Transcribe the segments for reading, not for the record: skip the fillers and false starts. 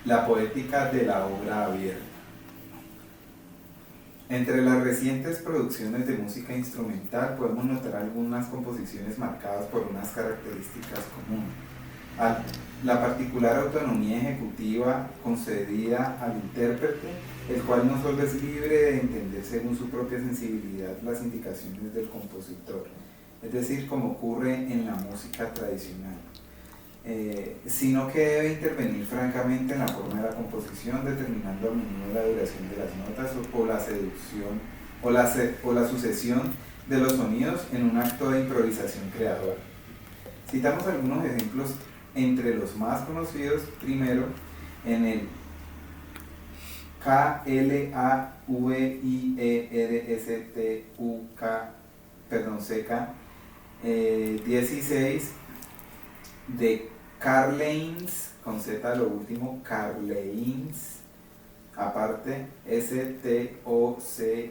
La poética de la obra abierta. Entre las recientes producciones de música instrumental podemos notar algunas composiciones marcadas por unas características comunes. La particular autonomía ejecutiva concedida al intérprete, el cual no solo es libre de entender según su propia sensibilidad las indicaciones del compositor, es decir, como ocurre en la música tradicional, sino que debe intervenir francamente en la forma de la composición, determinando a menudo la duración de las notas o la seducción o la sucesión de los sonidos en un acto de improvisación creadora. Citamos algunos ejemplos entre los más conocidos. Primero, en el CK 16 de Karlheinz, con Z lo último, Karlheinz, aparte Stockhausen.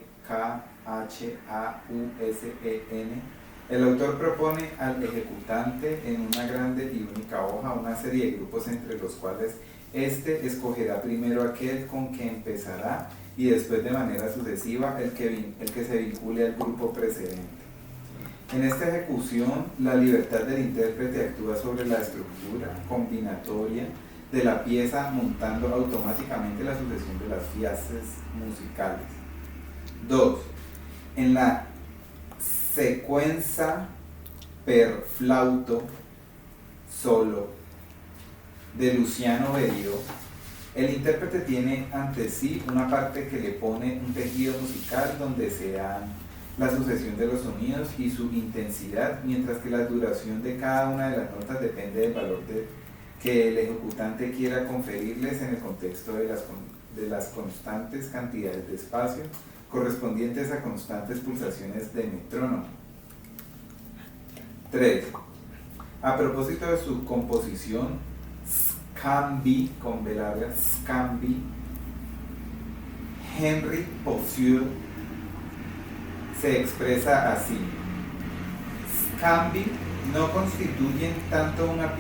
El autor propone al ejecutante en una grande y única hoja una serie de grupos entre los cuales éste escogerá primero aquel con que empezará y después de manera sucesiva el que se vincule al grupo precedente. En esta ejecución, la libertad del intérprete actúa sobre la estructura combinatoria de la pieza, montando automáticamente la sucesión de las frases musicales. 2. En la sequenza per flauto solo de Luciano Berio, el intérprete tiene ante sí una parte que le pone un tejido musical donde se dan la sucesión de los sonidos y su intensidad, mientras que la duración de cada una de las notas depende del valor que el ejecutante quiera conferirles en el contexto de las constantes cantidades de espacio correspondientes a constantes pulsaciones de metrónomo. 3. A propósito de su composición, Scambi, con B larga, Scambi, Henry Poussieu se expresa así: Scambi no constituyen tanto una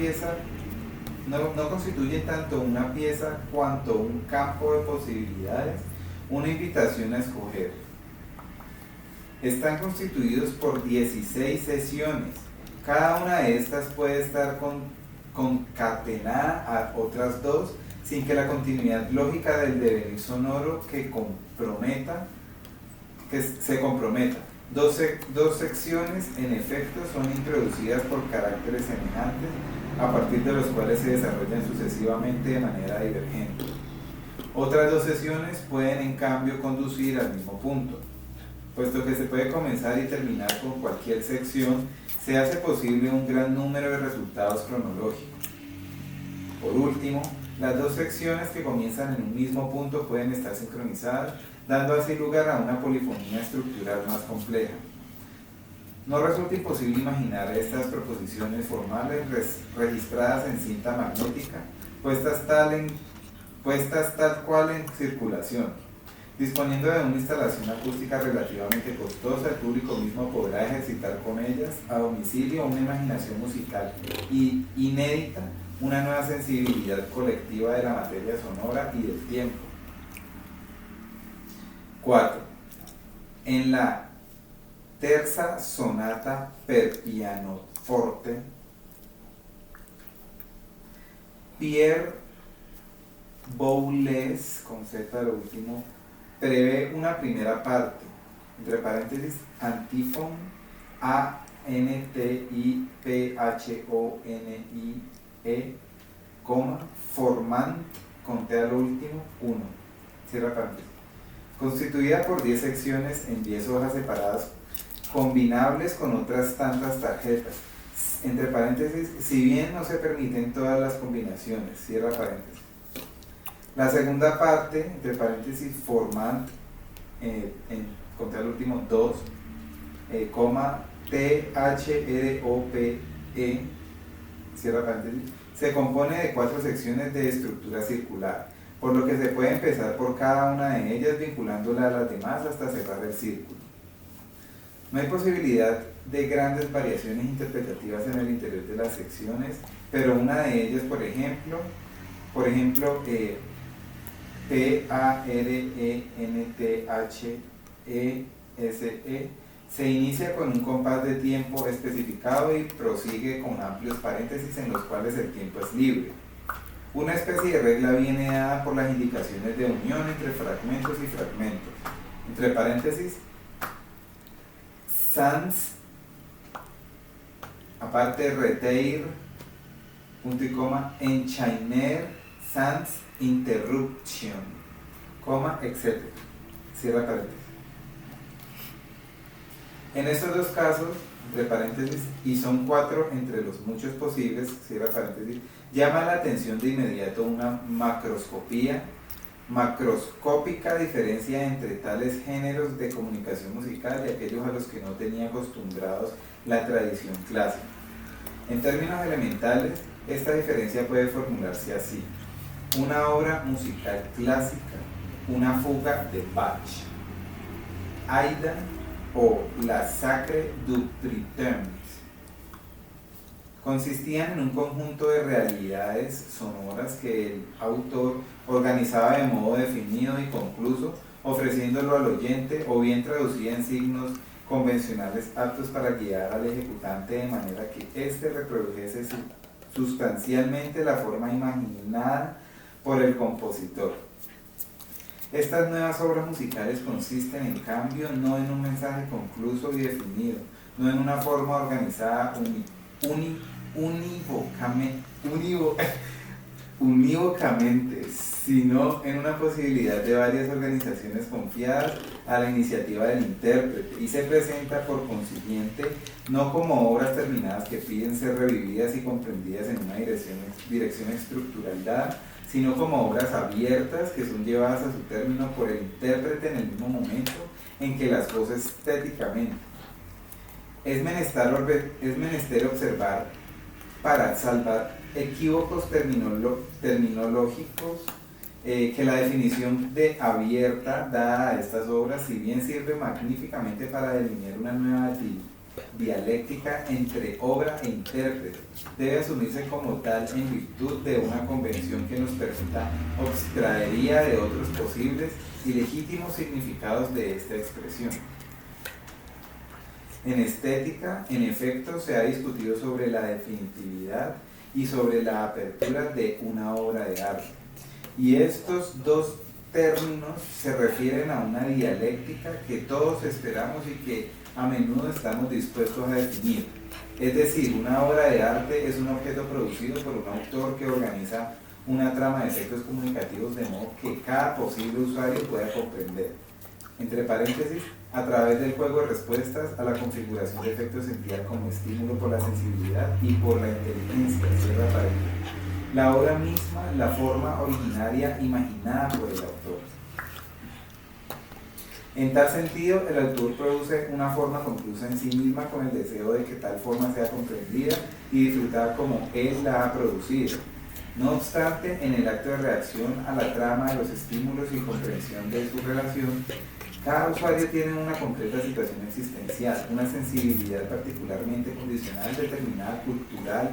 pieza cuanto un campo de posibilidades, una invitación a escoger. Están constituidos por 16 sesiones. Cada una de estas puede estar concatenada a otras dos sin que la continuidad lógica del devenir sonoro se comprometa. Dos secciones, en efecto, son introducidas por caracteres semejantes, a partir de los cuales se desarrollan sucesivamente de manera divergente. Otras dos sesiones pueden, en cambio, conducir al mismo punto. Puesto que se puede comenzar y terminar con cualquier sección, se hace posible un gran número de resultados cronológicos. Por último, las dos secciones que comienzan en un mismo punto pueden estar sincronizadas, dando así lugar a una polifonía estructural más compleja. No resulta imposible imaginar estas proposiciones formales registradas en cinta magnética, puestas tal cual en circulación. Disponiendo de una instalación acústica relativamente costosa, el público mismo podrá ejercitar con ellas a domicilio una imaginación musical inédita, una nueva sensibilidad colectiva de la materia sonora y del tiempo. 4. En la terza sonata per pianoforte, Pierre Boulez, con Z lo último, prevé una primera parte, entre paréntesis, antífon, A-N-T-I-P-H-O-N-I-E, formant, con T a lo último, 1, cierra paréntesis, constituida por 10 secciones en 10 hojas separadas, combinables con otras tantas tarjetas, entre paréntesis, si bien no se permiten todas las combinaciones, cierra paréntesis. La segunda parte, entre paréntesis, formant, con T al último, 2, T-H-E-O-P-E, cierra paréntesis, se compone de 4 secciones de estructura circular, por lo que se puede empezar por cada una de ellas vinculándola a las demás hasta cerrar el círculo. No hay posibilidad de grandes variaciones interpretativas en el interior de las secciones, pero una de ellas, por ejemplo, Por ejemplo, PARENTHESE se inicia con un compás de tiempo especificado y prosigue con amplios paréntesis en los cuales el tiempo es libre. Una especie de regla viene dada por las indicaciones de unión entre fragmentos y fragmentos. Entre paréntesis, sans, aparte reteir, punto y coma, enchaîner, sans interruption, coma, etc. Cierra paréntesis. En estos dos casos, entre paréntesis, y son 4 entre los muchos posibles, cierra paréntesis, llama la atención de inmediato una macroscópica diferencia entre tales géneros de comunicación musical y aquellos a los que no tenía acostumbrados la tradición clásica. En términos elementales, esta diferencia puede formularse así: una obra musical clásica, una fuga de Bach, Aida o la Sacre du Printemps, consistían en un conjunto de realidades sonoras que el autor organizaba de modo definido y concluso, ofreciéndolo al oyente, o bien traducía en signos convencionales aptos para guiar al ejecutante de manera que éste reprodujese sustancialmente la forma imaginada por el compositor. Estas nuevas obras musicales consisten, en cambio, no en un mensaje concluso y definido, no en una forma organizada unívocamente, sino en una posibilidad de varias organizaciones confiadas a la iniciativa del intérprete, y se presenta por consiguiente no como obras terminadas que piden ser revividas y comprendidas en una dirección estructural dada, sino como obras abiertas que son llevadas a su término por el intérprete en el mismo momento en que las goza estéticamente. Es menester observar, para salvar equívocos terminológicos, que la definición de abierta dada a estas obras, si bien sirve magníficamente para delinear una nueva dialéctica entre obra e intérprete, debe asumirse como tal en virtud de una convención que nos permita abstraería de otros posibles y legítimos significados de esta expresión. En estética, en efecto, se ha discutido sobre la definitividad y sobre la apertura de una obra de arte, y estos dos términos se refieren a una dialéctica que todos esperamos y que a menudo estamos dispuestos a definir. Es decir, una obra de arte es un objeto producido por un autor que organiza una trama de efectos comunicativos de modo que cada posible usuario pueda comprender, entre paréntesis, a través del juego de respuestas a la configuración de efectos sentida como estímulo por la sensibilidad y por la inteligencia, cierra paréntesis, la obra misma, la forma originaria imaginada por el autor. En tal sentido, el autor produce una forma conclusa en sí misma con el deseo de que tal forma sea comprendida y disfrutada como él la ha producido. No obstante, en el acto de reacción a la trama de los estímulos y comprensión de su relación, cada usuario tiene una concreta situación existencial, una sensibilidad particularmente condicional, determinada cultura,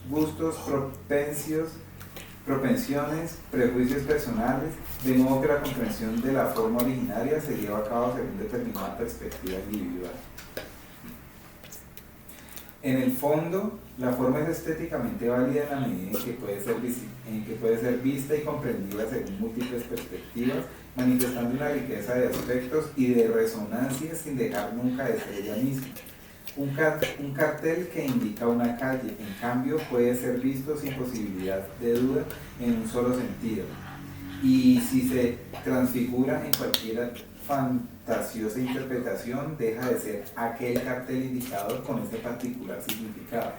gustos, propensiones, prejuicios personales, de modo que la comprensión de la forma originaria se lleva a cabo según determinada perspectiva individual. En el fondo, la forma es estéticamente válida en la medida en que puede ser vista y comprendida según múltiples perspectivas, manifestando una riqueza de aspectos y de resonancias sin dejar nunca de ser ella misma. Un cartel que indica una calle, en cambio, puede ser visto sin posibilidad de duda en un solo sentido, y si se transfigura en cualquier fantasiosa interpretación, deja de ser aquel cartel indicador con este particular significado.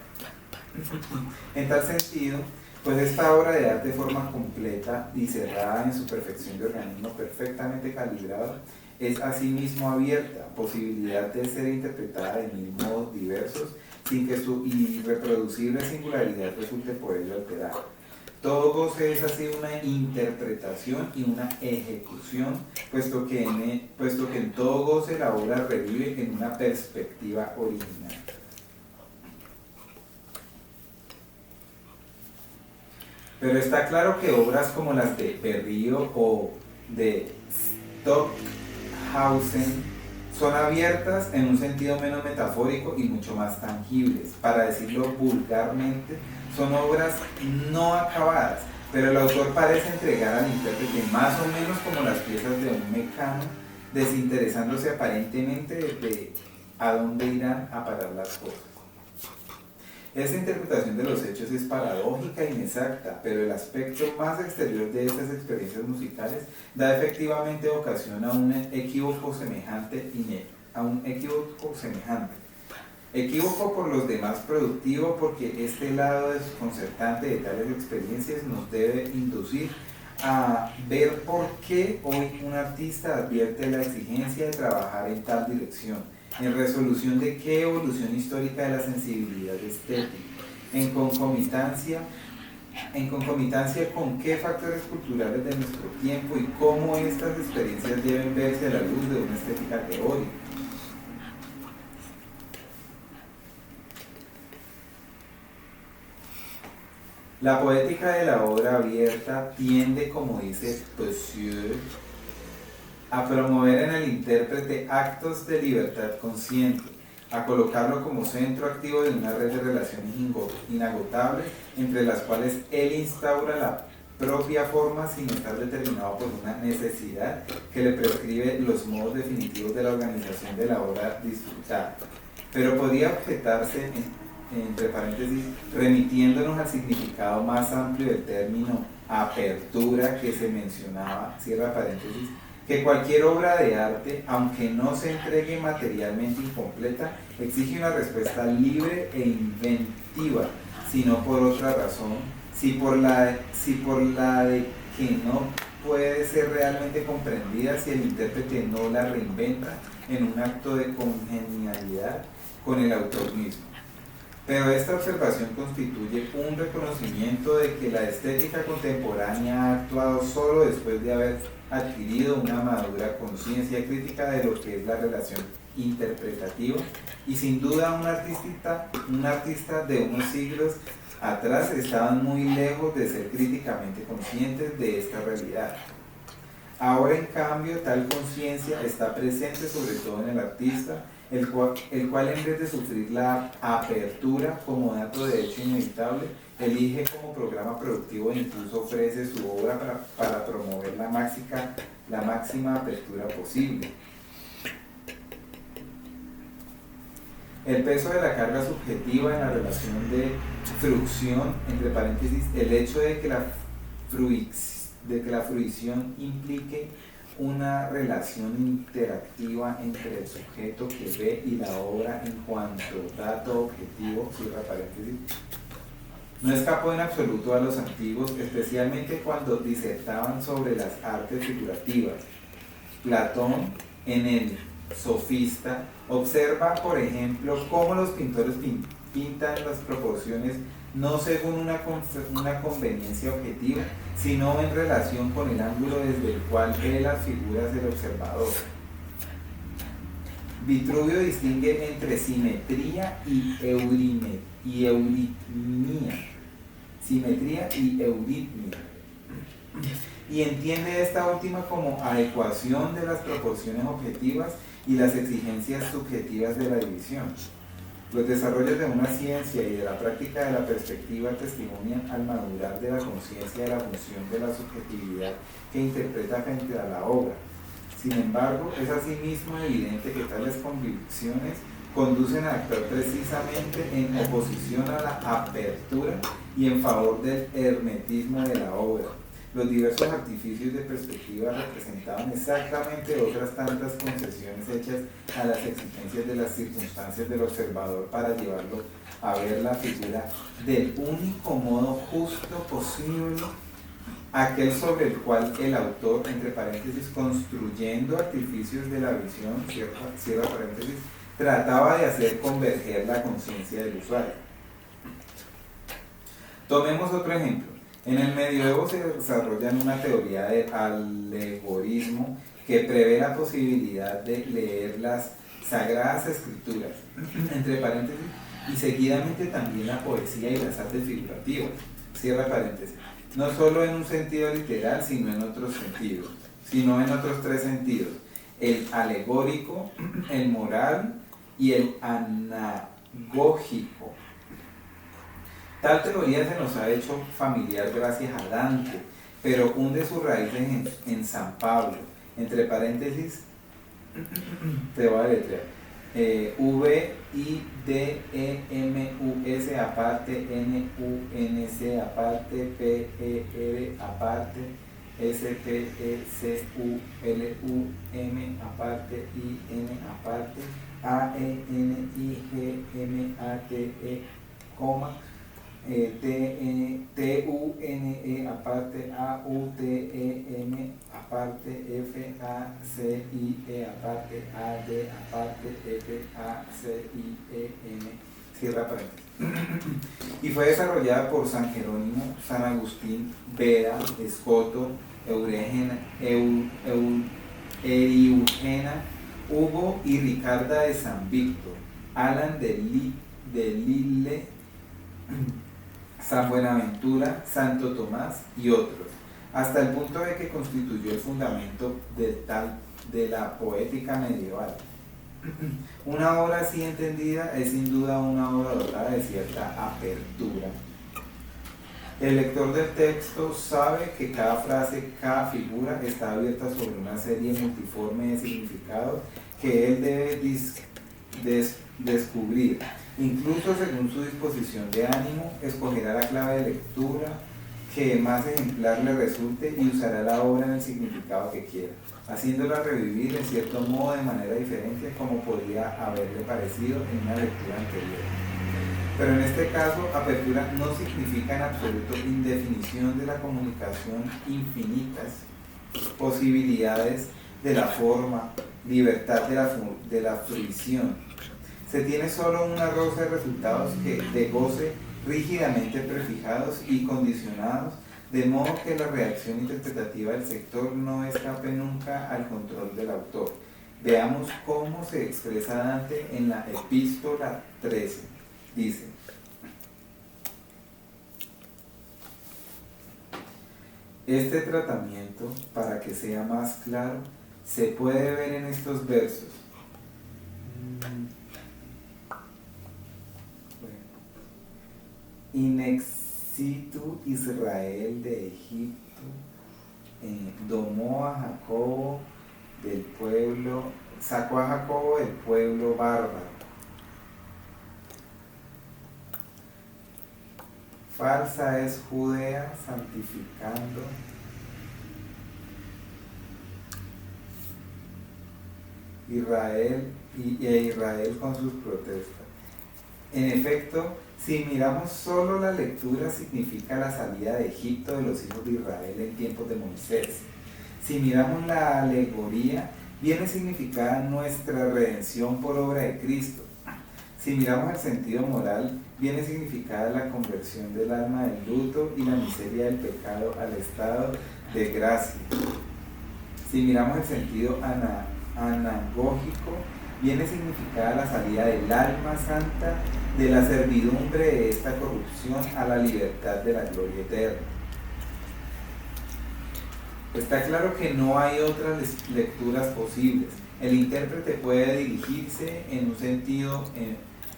En tal sentido, pues esta obra de arte de forma completa y cerrada en su perfección de organismo perfectamente calibrado, es asimismo abierta, posibilidad de ser interpretada de mil modos diversos, sin que su irreproducible singularidad resulte por ello alterada. Todo goce es así una interpretación y una ejecución, puesto que en todo goce la obra revive en una perspectiva original. Pero está claro que obras como las de Berrío o de Stockhausen son abiertas en un sentido menos metafórico y mucho más tangibles. Para decirlo vulgarmente, son obras no acabadas, pero el autor parece entregar al intérprete más o menos como las piezas de un mecano, desinteresándose aparentemente de a dónde irán a parar las cosas. Esta interpretación de los hechos es paradójica e inexacta, pero el aspecto más exterior de estas experiencias musicales da efectivamente ocasión a un equívoco semejante. Equívoco por los demás, productivo porque este lado desconcertante de tales experiencias nos debe inducir a ver por qué hoy un artista advierte la exigencia de trabajar en tal dirección, en resolución de qué evolución histórica de la sensibilidad estética, en concomitancia con qué factores culturales de nuestro tiempo y cómo estas experiencias deben verse a la luz de una estética teórica. La poética de la obra abierta tiende, como dice Saussure, a promover en el intérprete actos de libertad consciente, a colocarlo como centro activo de una red de relaciones inagotables, entre las cuales él instaura la propia forma sin estar determinado por una necesidad que le prescribe los modos definitivos de la organización de la obra disfrutada. Pero podría objetarse, entre paréntesis, remitiéndonos al significado más amplio del término apertura que se mencionaba, cierra paréntesis, que cualquier obra de arte, aunque no se entregue materialmente incompleta, exige una respuesta libre e inventiva, sino por otra razón, si por la de que no puede ser realmente comprendida si el intérprete no la reinventa en un acto de congenialidad con el autor mismo. Pero esta observación constituye un reconocimiento de que la estética contemporánea ha actuado solo después de haber adquirido una madura conciencia crítica de lo que es la relación interpretativa, y sin duda un artista de unos siglos atrás estaban muy lejos de ser críticamente conscientes de esta realidad. Ahora, en cambio, tal conciencia está presente sobre todo en el artista, el cual en vez de sufrir la apertura como dato de hecho inevitable, elige como programa productivo e incluso ofrece su obra para promover la máxima apertura posible. El peso de la carga subjetiva en la relación de fruición, entre paréntesis, el hecho de que la fruición implique una relación interactiva entre el sujeto que ve y la obra en cuanto dato objetivo, cierra paréntesis, no escapó en absoluto a los antiguos, especialmente cuando disertaban sobre las artes figurativas. Platón, en el Sofista, observa, por ejemplo, cómo los pintores pintan las proporciones no según una conveniencia objetiva, sino en relación con el ángulo desde el cual ve las figuras del observador. Vitruvio distingue entre simetría y euritmia. Y entiende esta última como adecuación de las proporciones objetivas y las exigencias subjetivas de la división. Los desarrollos de una ciencia y de la práctica de la perspectiva testimonian al madurar de la conciencia de la función de la subjetividad que interpreta frente a la obra. Sin embargo, es asimismo evidente que tales convicciones conducen a actuar precisamente en oposición a la apertura y en favor del hermetismo de la obra. Los diversos artificios de perspectiva representaban exactamente otras tantas concesiones hechas a las exigencias de las circunstancias del observador para llevarlo a ver la figura del único modo justo posible, aquel sobre el cual el autor, entre paréntesis, construyendo artificios de la visión, cierra paréntesis, trataba de hacer converger la conciencia del usuario. Tomemos otro ejemplo. En el medioevo se desarrolla una teoría del alegorismo que prevé la posibilidad de leer las sagradas escrituras, entre paréntesis, y seguidamente también la poesía y las artes figurativas, cierra paréntesis, no solo en un sentido literal, sino en otros sentidos, sino en otros tres sentidos: el alegórico, el moral y el anagógico. Tal teoría se nos ha hecho familiar gracias a Dante, pero hunde sus raíces en San Pablo. Entre paréntesis, te voy a deletrear. V-I-D-E-M-U-S aparte, N-U-N-C aparte, P-E-R aparte, S-T-E-C-U-L-U-M aparte, I-N aparte, A-E-N-I-G-M-A-T-E, coma, T-U-N-E aparte, A-U-T-E-M aparte, F-A-C-I-E aparte, A-D aparte, F-A-C-I-E-M, cierra paréntesis. Y fue desarrollada por San Jerónimo, San Agustín, Beda, Escoto, Eugena, Hugo y Ricarda de San Víctor, Alan de Lille, San Buenaventura, Santo Tomás y otros, hasta el punto de que constituyó el fundamento de la poética medieval. Una obra así entendida es sin duda una obra dotada de cierta apertura. El lector del texto sabe que cada frase, cada figura está abierta sobre una serie multiforme de significados que él debe descubrir. Incluso según su disposición de ánimo, escogerá la clave de lectura que más ejemplar le resulte y usará la obra en el significado que quiera, haciéndola revivir en cierto modo de manera diferente como podría haberle parecido en una lectura anterior. Pero en este caso, apertura no significa en absoluto indefinición de la comunicación, infinitas posibilidades de la forma, libertad de la fruición. Se tiene solo una rosa de resultados de goce rígidamente prefijados y condicionados, de modo que la reacción interpretativa del sector no escape nunca al control del autor. Veamos cómo se expresa Dante en la Epístola 13. Dice: este tratamiento, para que sea más claro, se puede ver en estos versos. Inexitu Israel de Egipto, domó a Jacobo del pueblo, sacó a Jacobo del pueblo bárbaro. Falsa es Judea santificando Israel e Israel con sus protestas. En efecto, si miramos solo la lectura, significa la salida de Egipto de los hijos de Israel en tiempos de Moisés. Si miramos la alegoría, viene significada nuestra redención por obra de Cristo. Si miramos el sentido moral, viene significada la conversión del alma del luto y la miseria del pecado al estado de gracia. Si miramos el sentido anagógico, viene significada la salida del alma santa de la servidumbre de esta corrupción a la libertad de la gloria eterna. Está claro que no hay otras lecturas posibles. El intérprete puede dirigirse en un sentido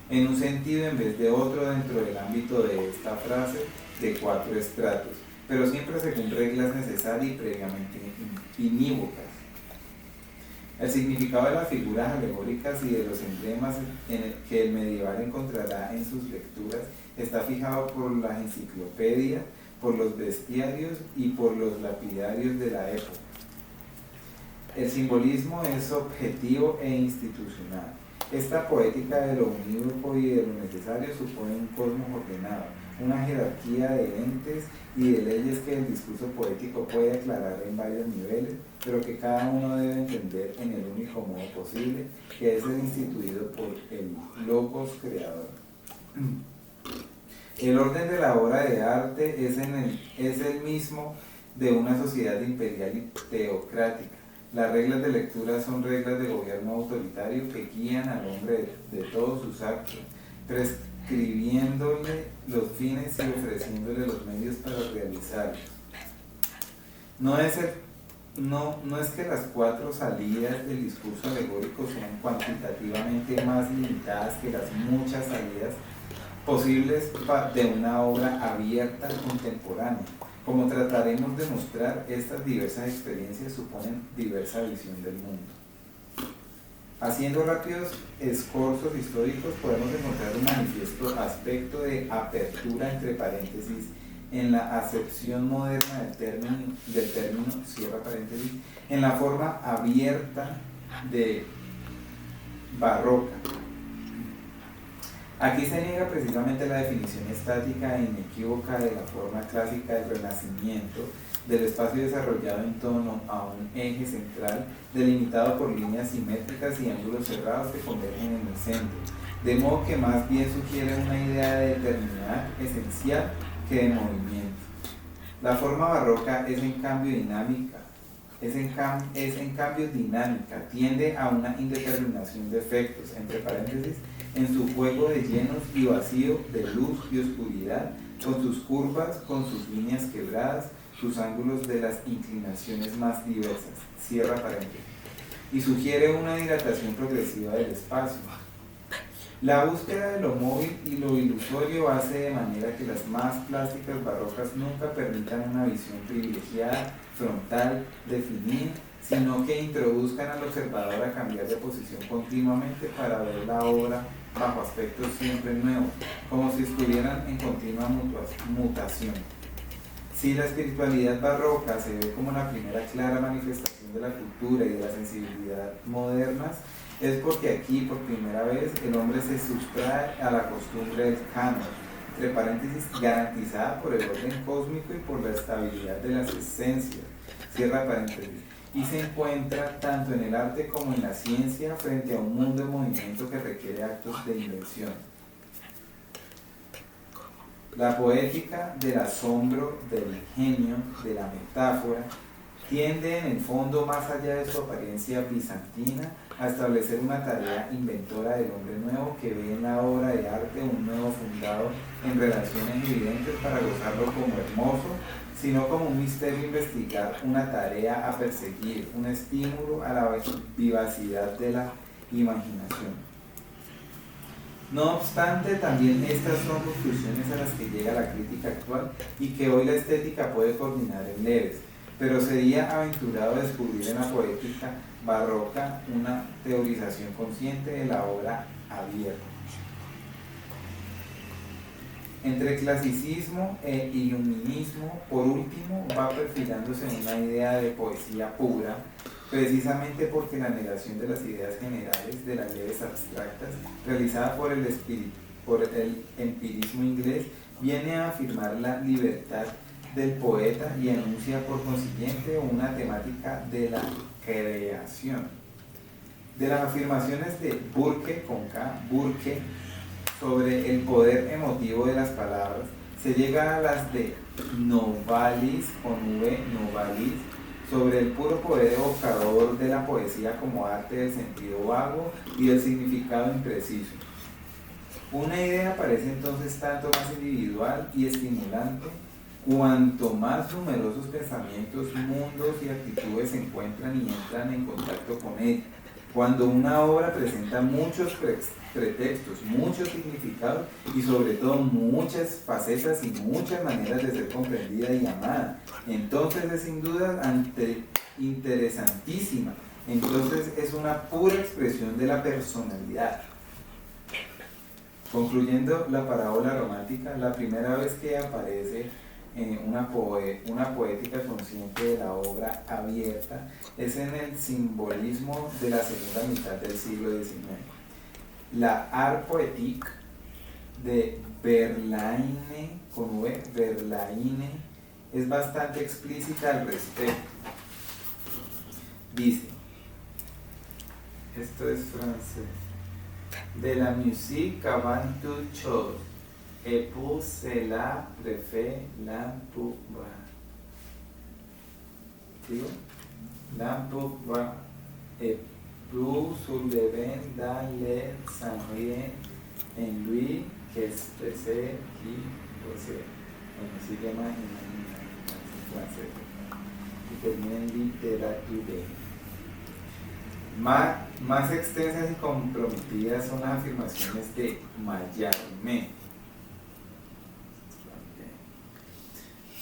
en vez de otro dentro del ámbito de esta frase de 4 estratos, pero siempre según reglas necesarias y previamente inívocas. El significado de las figuras alegóricas y de los emblemas que el medieval encontrará en sus lecturas está fijado por las enciclopedias, por los bestiarios y por los lapidarios de la época. El simbolismo es objetivo e institucional. Esta poética de lo unívoco y de lo necesario supone un cosmos ordenado, una jerarquía de entes y de leyes que el discurso poético puede aclarar en varios niveles, pero que cada uno debe entender en el único modo posible, que es el instituido por el Logos creador. El orden de la obra de arte es el mismo de una sociedad imperial y teocrática. Las reglas de lectura son reglas de gobierno autoritario que guían al hombre de todos sus actos, describiéndole los fines y ofreciéndole los medios para realizarlos. No es que las 4 salidas del discurso alegórico sean cuantitativamente más limitadas que las muchas salidas posibles de una obra abierta contemporánea. Como trataremos de mostrar, estas diversas experiencias suponen diversa visión del mundo. Haciendo rápidos escorzos históricos, podemos encontrar un manifiesto aspecto de apertura entre paréntesis en la acepción moderna del término, cierra paréntesis, en la forma abierta de barroca. Aquí se niega precisamente la definición estática e inequívoca de la forma clásica del Renacimiento, del espacio desarrollado en torno a un eje central delimitado por líneas simétricas y ángulos cerrados que convergen en el centro, de modo que más bien sugiere una idea de determinada esencial que de movimiento. La forma barroca es en cambio dinámica, tiende a una indeterminación de efectos, entre paréntesis, en su juego de llenos y vacío, de luz y oscuridad, con sus curvas, con sus líneas quebradas, sus ángulos de las inclinaciones más diversas, cierra paréntesis, y sugiere una dilatación progresiva del espacio. La búsqueda de lo móvil y lo ilusorio hace de manera que las más plásticas barrocas nunca permitan una visión privilegiada, frontal, definida, sino que introduzcan al observador a cambiar de posición continuamente para ver la obra bajo aspectos siempre nuevos, como si estuvieran en continua mutación. Si la espiritualidad barroca se ve como la primera clara manifestación de la cultura y de la sensibilidad modernas, es porque aquí, por primera vez, el hombre se sustrae a la costumbre del canon, entre paréntesis, garantizada por el orden cósmico y por la estabilidad de las esencias, cierra paréntesis, y se encuentra tanto en el arte como en la ciencia frente a un mundo en movimiento que requiere actos de invención. La poética del asombro, del ingenio, de la metáfora, tiende en el fondo, más allá de su apariencia bizantina, a establecer una tarea inventora del hombre nuevo que ve en la obra de arte un nuevo fundado en relaciones evidentes para gozarlo como hermoso, sino como un misterio a investigar, una tarea a perseguir, un estímulo a la vivacidad de la imaginación. No obstante, también estas son conclusiones a las que llega la crítica actual y que hoy la estética puede coordinar en leves, pero sería aventurado descubrir en la poética barroca una teorización consciente de la obra abierta. Entre clasicismo e iluminismo, por último, va perfilándose una idea de poesía pura, precisamente porque la negación de las ideas generales, de las leves abstractas, realizada por el empirismo inglés, viene a afirmar la libertad del poeta y enuncia por consiguiente una temática de la creación. De las afirmaciones de Burke, con K, Burke, sobre el poder emotivo de las palabras, se llega a las de Novalis, con V, Novalis, sobre el puro poder evocador de la poesía como arte del sentido vago y del significado impreciso. Una idea parece entonces tanto más individual y estimulante cuanto más numerosos pensamientos, mundos y actitudes se encuentran y entran en contacto con ella. Cuando una obra presenta muchos pretextos, muchos significados y sobre todo muchas facetas y muchas maneras de ser comprendida y amada, entonces es sin duda interesantísima. Entonces es una pura expresión de la personalidad. Concluyendo la parábola romántica, la primera vez que aparece una poética consciente de la obra abierta es en el simbolismo de la segunda mitad del siglo XIX. La Art Poétique de Verlaine, con V, Verlaine, es bastante explícita al respecto. Dice, esto es francés: de la musique avant toute chose, et pour cela préfère l'empouvoir. ¿Digo? L'empouvoir et pour soulever dans les sangriers en lui que es PC, qui, posee, bueno, sigue más en francés, y termina en literature. Más extensas y comprometidas son las afirmaciones de Mallarmé.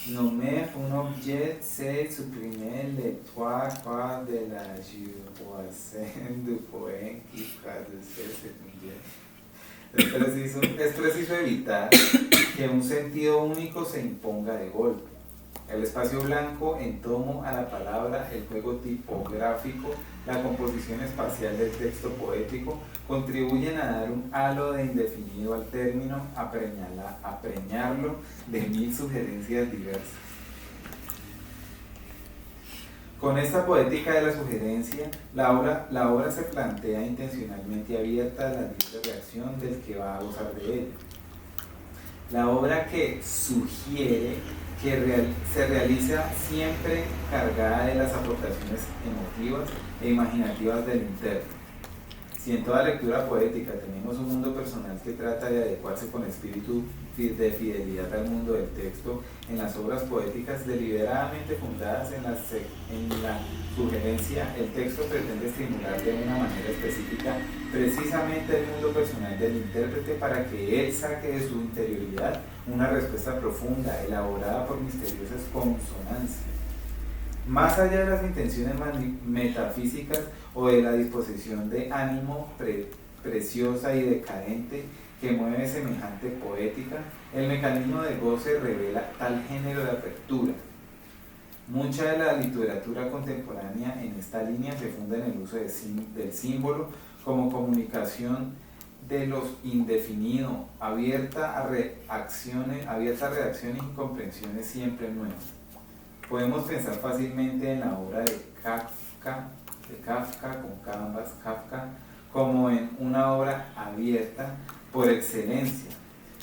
Nommer un objet, c'est supprimer les trois quarts de la jouissance du poème qui traduce cet objet. Es preciso evitar que un sentido único se imponga de golpe. El espacio blanco en tomo a la palabra, el juego tipográfico, la composición espacial del texto poético contribuyen a dar un halo de indefinido al término, a preñarlo de mil sugerencias diversas. Con esta poética de la sugerencia, la obra se plantea intencionalmente abierta a la libre reacción del que va a gozar de ella. La obra que sugiere se realiza siempre cargada de las aportaciones emotivas e imaginativas del intérprete. Si en toda lectura poética tenemos un mundo personal que trata de adecuarse con espíritu de fidelidad al mundo del texto, en las obras poéticas deliberadamente fundadas en la sugerencia, el texto pretende estimular de una manera específica precisamente el mundo personal del intérprete para que él saque de su interioridad una respuesta profunda, elaborada por misteriosas consonancias. Más allá de las intenciones metafísicas o de la disposición de ánimo preciosa y decadente que mueve semejante poética, el mecanismo de goce revela tal género de apertura. Mucha de la literatura contemporánea en esta línea se funda en el uso del símbolo como comunicación de los indefinido, abierta a reacciones y comprensiones siempre nuevas. Podemos pensar fácilmente en la obra de Kafka como en una obra abierta por excelencia.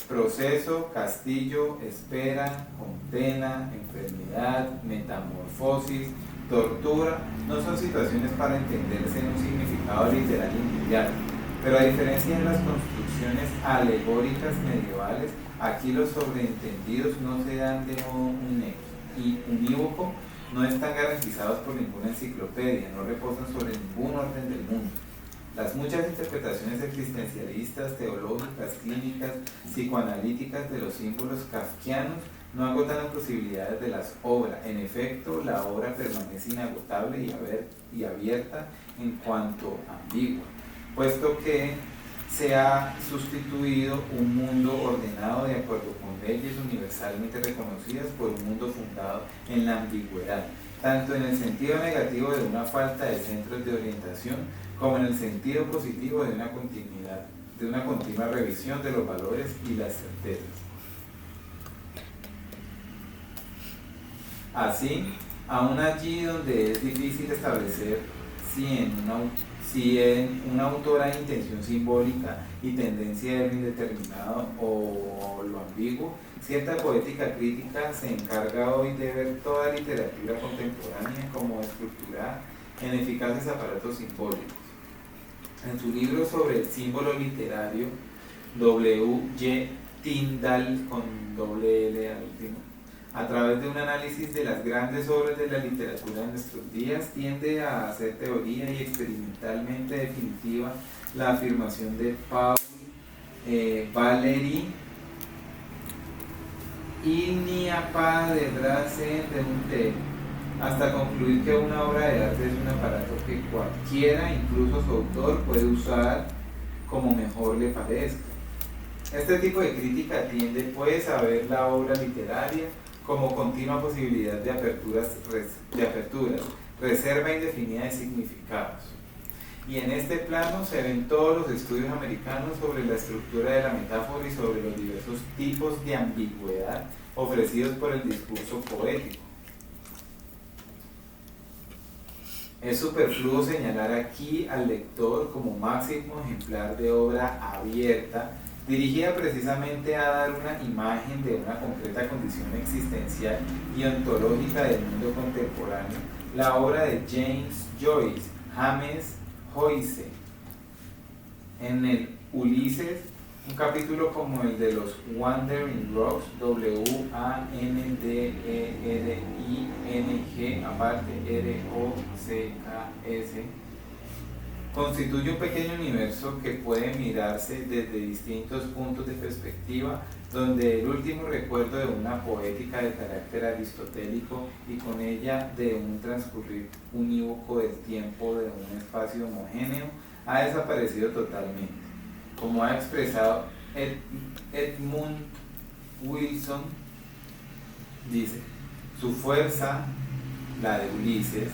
Proceso, castillo, espera, condena, enfermedad, metamorfosis, tortura, no son situaciones para entenderse en un significado literal inmediato, pero a diferencia de las construcciones alegóricas medievales, aquí los sobreentendidos no se dan de modo unívoco, no están garantizados por ninguna enciclopedia, no reposan sobre ningún orden del mundo. Las muchas interpretaciones existencialistas, teológicas, clínicas, psicoanalíticas de los símbolos kafkianos no agotan las posibilidades de las obras. En efecto, la obra permanece inagotable y abierta en cuanto ambigua, puesto que se ha sustituido un mundo ordenado de acuerdo con leyes universalmente reconocidas por un mundo fundado en la ambigüedad, tanto en el sentido negativo de una falta de centros de orientación, como en el sentido positivo de una continua revisión de los valores y las certezas. Así, aún allí donde es difícil establecer si en una autora hay intención simbólica y tendencia de lo indeterminado o lo ambiguo, cierta poética crítica se encarga hoy de ver toda literatura contemporánea como estructurada en eficaces aparatos simbólicos. En su libro sobre el símbolo literario, W. Tyndall, con doble L al último, a través de un análisis de las grandes obras de la literatura de nuestros días, tiende a hacer teoría y experimentalmente definitiva la afirmación de Paul Valéry "Il n'y a pas de grâce de un té", hasta concluir que una obra de arte es un aparato que cualquiera, incluso su autor, puede usar como mejor le parezca. Este tipo de crítica tiende pues a ver la obra literaria como continua posibilidad de aperturas, reserva indefinida de significados. Y en este plano se ven todos los estudios americanos sobre la estructura de la metáfora y sobre los diversos tipos de ambigüedad ofrecidos por el discurso poético. Es superfluo señalar aquí al lector como máximo ejemplar de obra abierta, dirigida precisamente a dar una imagen de una concreta condición existencial y ontológica del mundo contemporáneo, la obra de James Joyce, James Joyce. En el Ulises Un capítulo como el de los Wandering Rocks, Wandering, aparte ROCKS, constituye un pequeño universo que puede mirarse desde distintos puntos de perspectiva, donde el último recuerdo de una poética de carácter aristotélico y con ella de un transcurrir unívoco del tiempo de un espacio homogéneo ha desaparecido totalmente. Como ha expresado Edmund Wilson, dice, su fuerza, la de Ulises,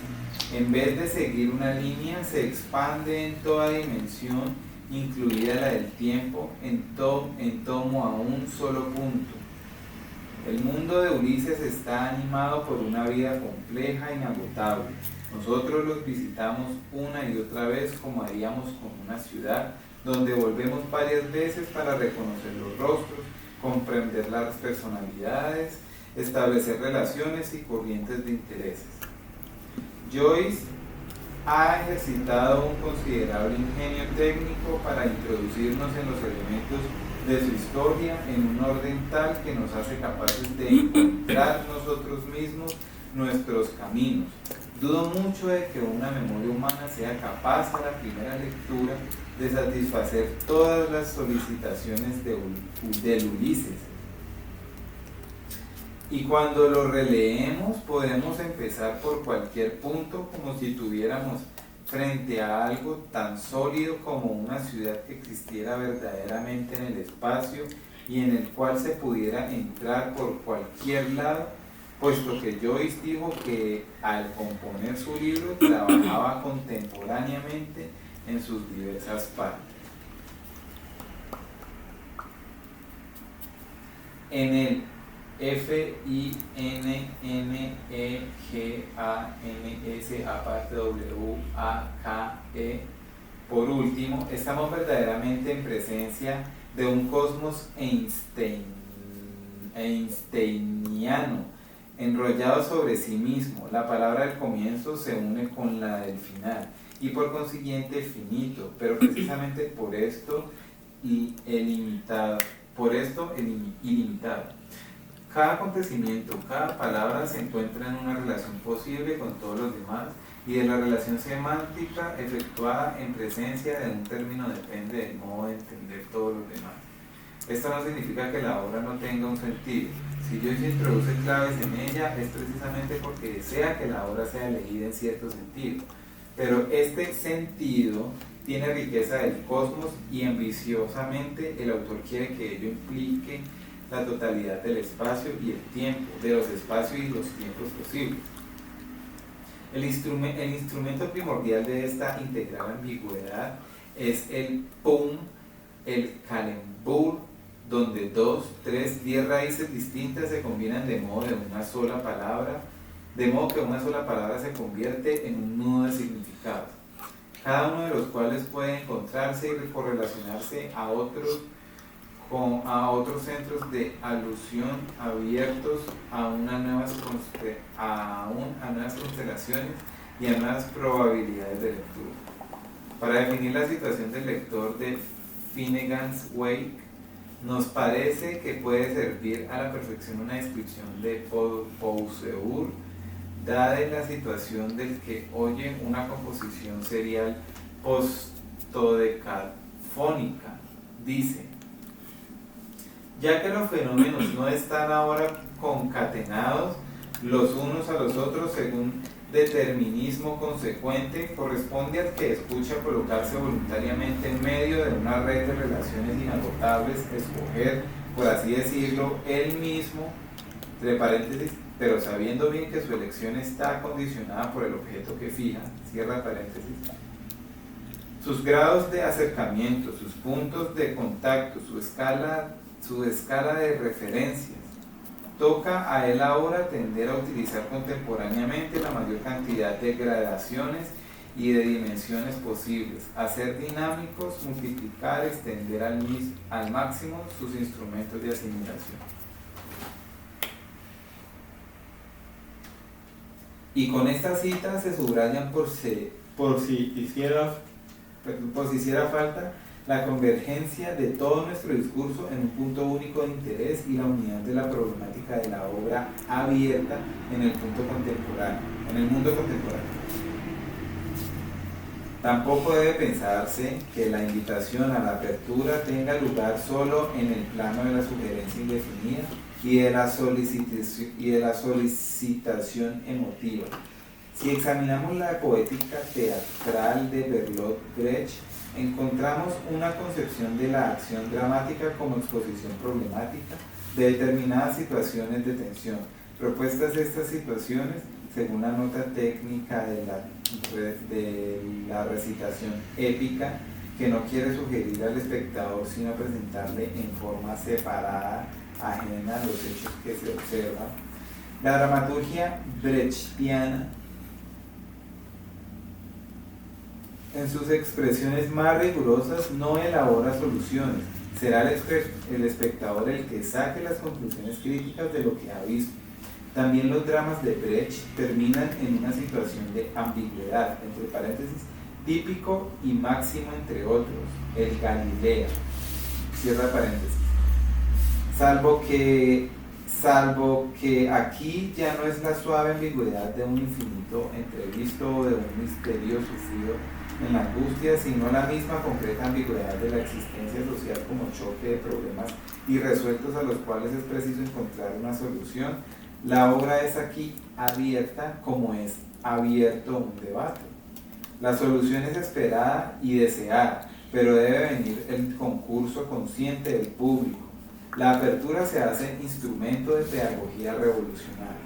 en vez de seguir una línea, se expande en toda dimensión, incluida la del tiempo, en torno a un solo punto. El mundo de Ulises está animado por una vida compleja e inagotable. Nosotros los visitamos una y otra vez como haríamos con una ciudad, donde volvemos varias veces para reconocer los rostros, comprender las personalidades, establecer relaciones y corrientes de intereses. Joyce ha ejercitado un considerable ingenio técnico para introducirnos en los elementos de su historia en un orden tal que nos hace capaces de encontrar nosotros mismos nuestros caminos. Dudo mucho de que una memoria humana sea capaz a la primera lectura de satisfacer todas las solicitaciones del Ulises. Y cuando lo releemos podemos empezar por cualquier punto como si tuviéramos frente a algo tan sólido como una ciudad que existiera verdaderamente en el espacio y en el cual se pudiera entrar por cualquier lado, puesto que Joyce dijo que al componer su libro trabajaba contemporáneamente en sus diversas partes. En el FINNEGANSWAKE, por último, estamos verdaderamente en presencia de un cosmos einsteiniano, enrollado sobre sí mismo. La palabra del comienzo se une con la del final y por consiguiente finito, pero precisamente por esto ilimitado. Cada acontecimiento, cada palabra se encuentra en una relación posible con todos los demás y de la relación semántica efectuada en presencia de un término depende del modo de entender todos los demás. Esto no significa que la obra no tenga un sentido. Si Joyce introduce claves en ella es precisamente porque desea que la obra sea leída en cierto sentido. Pero este sentido tiene riqueza del cosmos y ambiciosamente el autor quiere que ello implique la totalidad del espacio y el tiempo, de los espacios y los tiempos posibles. El instrumento primordial de esta integral ambigüedad es el PUM, el calembour, donde 2, 3, 10 raíces distintas se combinan de modo que una sola palabra se convierte en un nudo de significados, cada uno de los cuales puede encontrarse y correlacionarse a otros centros de alusión abiertos a nuevas constelaciones y a nuevas probabilidades de lectura. Para definir la situación del lector de Finnegan's Wake, nos parece que puede servir a la perfección una descripción de Saussure, dada la situación del que oye una composición serial postdecafónica. Dice: ya que los fenómenos no están ahora concatenados los unos a los otros según determinismo consecuente, corresponde al que escucha colocarse voluntariamente en medio de una red de relaciones inagotables, escoger, por así decirlo, él mismo, entre paréntesis, pero sabiendo bien que su elección está condicionada por el objeto que fija, cierra paréntesis, sus grados de acercamiento, sus puntos de contacto, su escala de referencias. Toca a él ahora tender a utilizar contemporáneamente la mayor cantidad de gradaciones y de dimensiones posibles, hacer dinámicos, multiplicar, extender al máximo sus instrumentos de asimilación. Y con estas citas se subrayan por si hiciera falta la convergencia de todo nuestro discurso en un punto único de interés y la unidad de la problemática de la obra abierta en el mundo contemporáneo. Tampoco debe pensarse que la invitación a la apertura tenga lugar solo en el plano de la sugerencia indefinida y de la solicitación emotiva. Si examinamos la poética teatral de Bertolt Brecht, encontramos una concepción de la acción dramática como exposición problemática de determinadas situaciones de tensión. Propuestas estas situaciones, según la nota técnica de la recitación épica, que no quiere sugerir al espectador sino presentarle en forma separada, ajena a los hechos que se observan. La dramaturgia brechtiana, en sus expresiones más rigurosas, no elabora soluciones. Será el espectador el que saque las conclusiones críticas de lo que ha visto. También los dramas de Brecht terminan en una situación de ambigüedad, entre paréntesis, típico y máximo entre otros, el Galilea, cierra paréntesis. Salvo que aquí ya no es la suave ambigüedad de un infinito entrevisto o de un misterio sufrido en la angustia, sino la misma concreta ambigüedad de la existencia social como choque de problemas irresueltos a los cuales es preciso encontrar una solución. La obra es aquí abierta como es abierto un debate. La solución es esperada y deseada, pero debe venir el concurso consciente del público. La apertura se hace instrumento de pedagogía revolucionaria.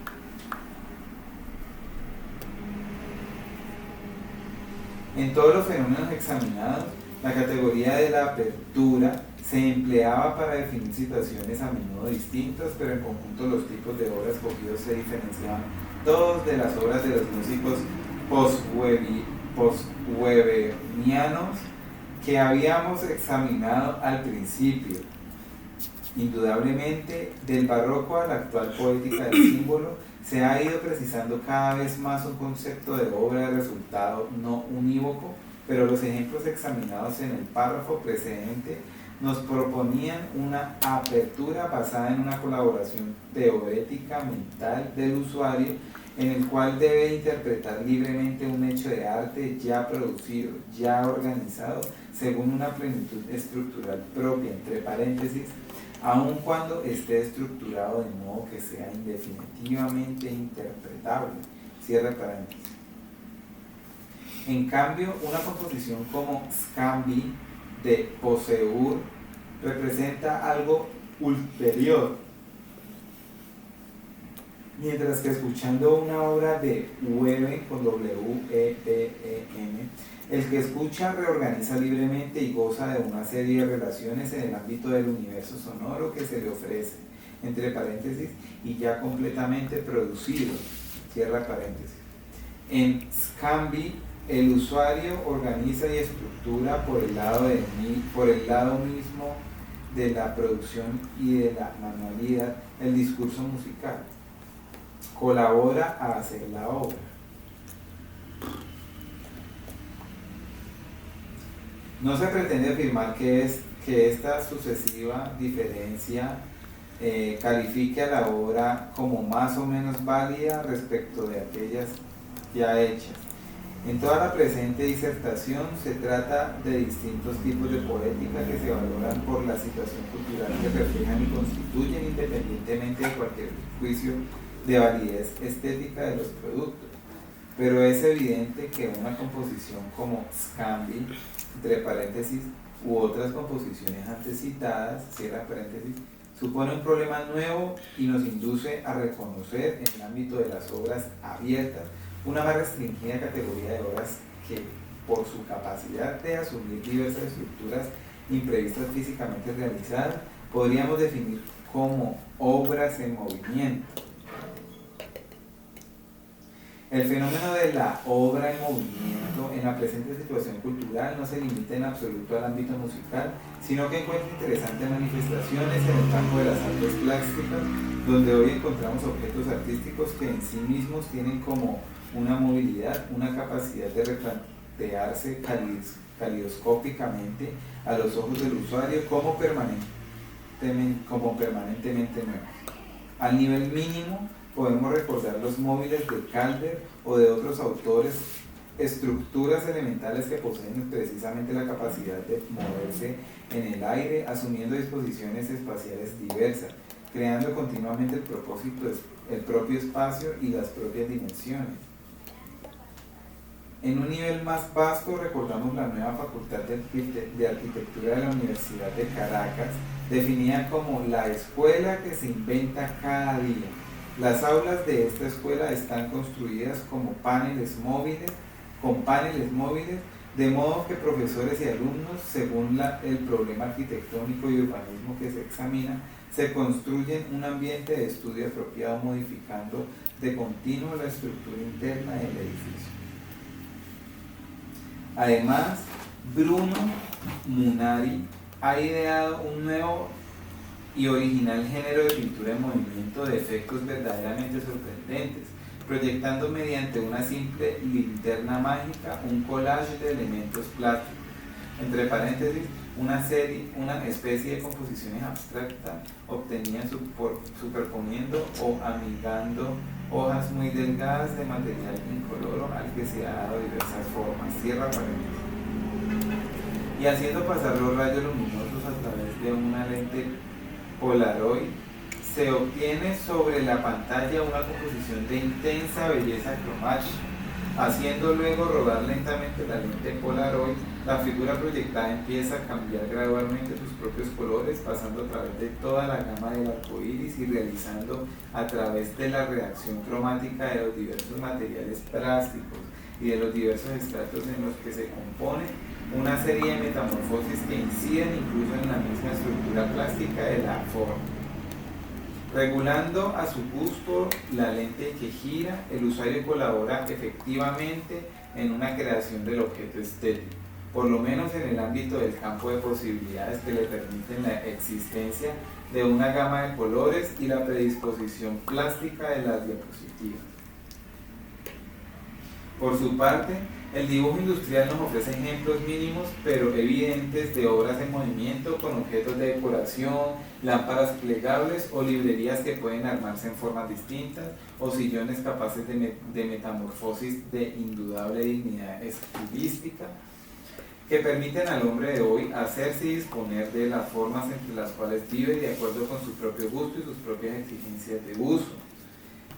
En todos los fenómenos examinados, la categoría de la apertura se empleaba para definir situaciones a menudo distintas, pero en conjunto los tipos de obras escogidos se diferenciaban todos de las obras de los músicos post-weberianos que habíamos examinado al principio. Indudablemente, del barroco a la actual poética del símbolo, se ha ido precisando cada vez más un concepto de obra de resultado no unívoco, pero los ejemplos examinados en el párrafo precedente nos proponían una apertura basada en una colaboración teorética mental del usuario, en el cual debe interpretar libremente un hecho de arte ya producido, ya organizado, según una plenitud estructural propia, entre paréntesis, aun cuando esté estructurado de modo que sea indefinitivamente interpretable, cierre paréntesis. En cambio, una composición como Scambi de Poseur representa algo ulterior, mientras que escuchando una obra de Weben con W-E-B-E-N, el que escucha reorganiza libremente y goza de una serie de relaciones en el ámbito del universo sonoro que se le ofrece, entre paréntesis, y ya completamente producido, cierra paréntesis. En Scambi, el usuario organiza y estructura por el lado mismo de la producción y de la manualidad el discurso musical. Colabora a hacer la obra. No se pretende afirmar que esta sucesiva diferencia califique a la obra como más o menos válida respecto de aquellas ya hechas. En toda la presente disertación se trata de distintos tipos de poética que se valoran por la situación cultural que reflejan y constituyen independientemente de cualquier juicio de validez estética de los productos. Pero es evidente que una composición como Scambi, entre paréntesis, u otras composiciones antes citadas, cierra paréntesis, supone un problema nuevo y nos induce a reconocer en el ámbito de las obras abiertas una más restringida categoría de obras que, por su capacidad de asumir diversas estructuras imprevistas físicamente realizadas, podríamos definir como obras en movimiento. El fenómeno de la obra en movimiento en la presente situación cultural no se limita en absoluto al ámbito musical, sino que encuentra interesantes manifestaciones en el campo de las artes plásticas, donde hoy encontramos objetos artísticos que en sí mismos tienen como una movilidad, una capacidad de replantearse caleidoscópicamente a los ojos del usuario como permanentemente nuevos. Al nivel mínimo, podemos recordar los móviles de Calder o de otros autores, estructuras elementales que poseen precisamente la capacidad de moverse en el aire, asumiendo disposiciones espaciales diversas, creando continuamente el propio espacio y las propias dimensiones. En un nivel más vasto, recordamos la nueva Facultad de Arquitectura de la Universidad de Caracas, definida como la escuela que se inventa cada día. Las aulas de esta escuela están construidas con paneles móviles, de modo que profesores y alumnos, según el problema arquitectónico y urbanismo que se examina, se construyen un ambiente de estudio apropiado, modificando de continuo la estructura interna del edificio. Además, Bruno Munari ha ideado un nuevo y original género de pintura en movimiento de efectos verdaderamente sorprendentes, proyectando mediante una simple linterna mágica un collage de elementos plásticos, entre paréntesis, una especie de composiciones abstractas obtenidas superponiendo o amigando hojas muy delgadas de material incoloro al que se ha dado diversas formas, cierra paréntesis, y haciendo pasar los rayos luminosos a través de una lente Polaroid, se obtiene sobre la pantalla una composición de intensa belleza cromática. Haciendo luego rodar lentamente la lente Polaroid, la figura proyectada empieza a cambiar gradualmente sus propios colores, pasando a través de toda la gama del arco iris y realizando a través de la reacción cromática de los diversos materiales plásticos y de los diversos estratos en los que se compone una serie de metamorfosis que inciden incluso en la misma estructura plástica de la forma. Regulando a su gusto la lente que gira, el usuario colabora efectivamente en una creación del objeto estético, por lo menos en el ámbito del campo de posibilidades que le permiten la existencia de una gama de colores y la predisposición plástica de las diapositivas. Por su parte, el dibujo industrial nos ofrece ejemplos mínimos pero evidentes de obras en movimiento con objetos de decoración, lámparas plegables o librerías que pueden armarse en formas distintas o sillones capaces de metamorfosis de indudable dignidad estilística que permiten al hombre de hoy hacerse y disponer de las formas entre las cuales vive de acuerdo con su propio gusto y sus propias exigencias de uso.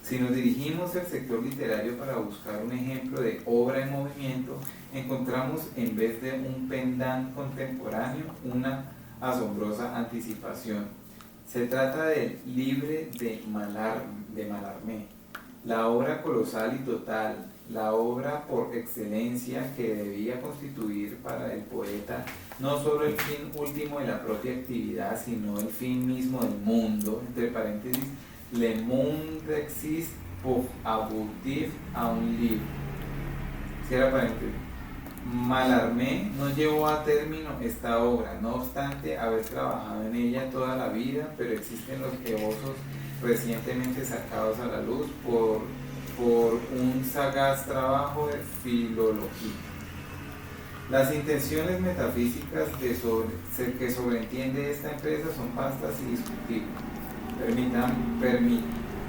Si nos dirigimos al sector literario para buscar un ejemplo de obra en movimiento, encontramos en vez de un pendant contemporáneo una asombrosa anticipación. Se trata del Livre de Mallarmé, la obra colosal y total, la obra por excelencia que debía constituir para el poeta no solo el fin último de la propia actividad, sino el fin mismo del mundo, entre paréntesis, Le monde existe pour aboutir à un livre. Cierra paréntesis. Mallarmé no llevó a término esta obra, no obstante haber trabajado en ella toda la vida, pero existen los esbozos recientemente sacados a la luz por un sagaz trabajo de filología. Las intenciones metafísicas que sobreentiende esta empresa son vastas y discutibles.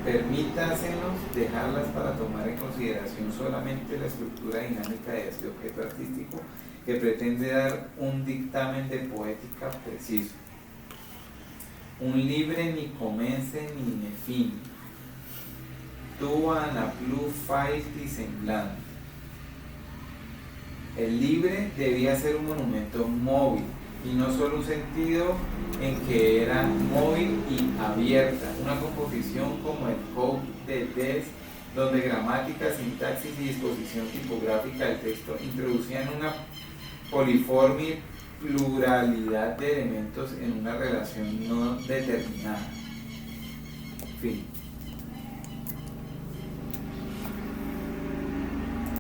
Permítasenos dejarlas para tomar en consideración solamente la estructura dinámica de este objeto artístico que pretende dar un dictamen de poética preciso. Un libre ni commence ni ne fin, tout n'a plus fait y semblante. El libre debía ser un monumento móvil, y no solo un sentido en que era móvil y abierta, una composición como el Code de Des, donde gramática, sintaxis y disposición tipográfica del texto introducían una poliforme pluralidad de elementos en una relación no determinada. Fin.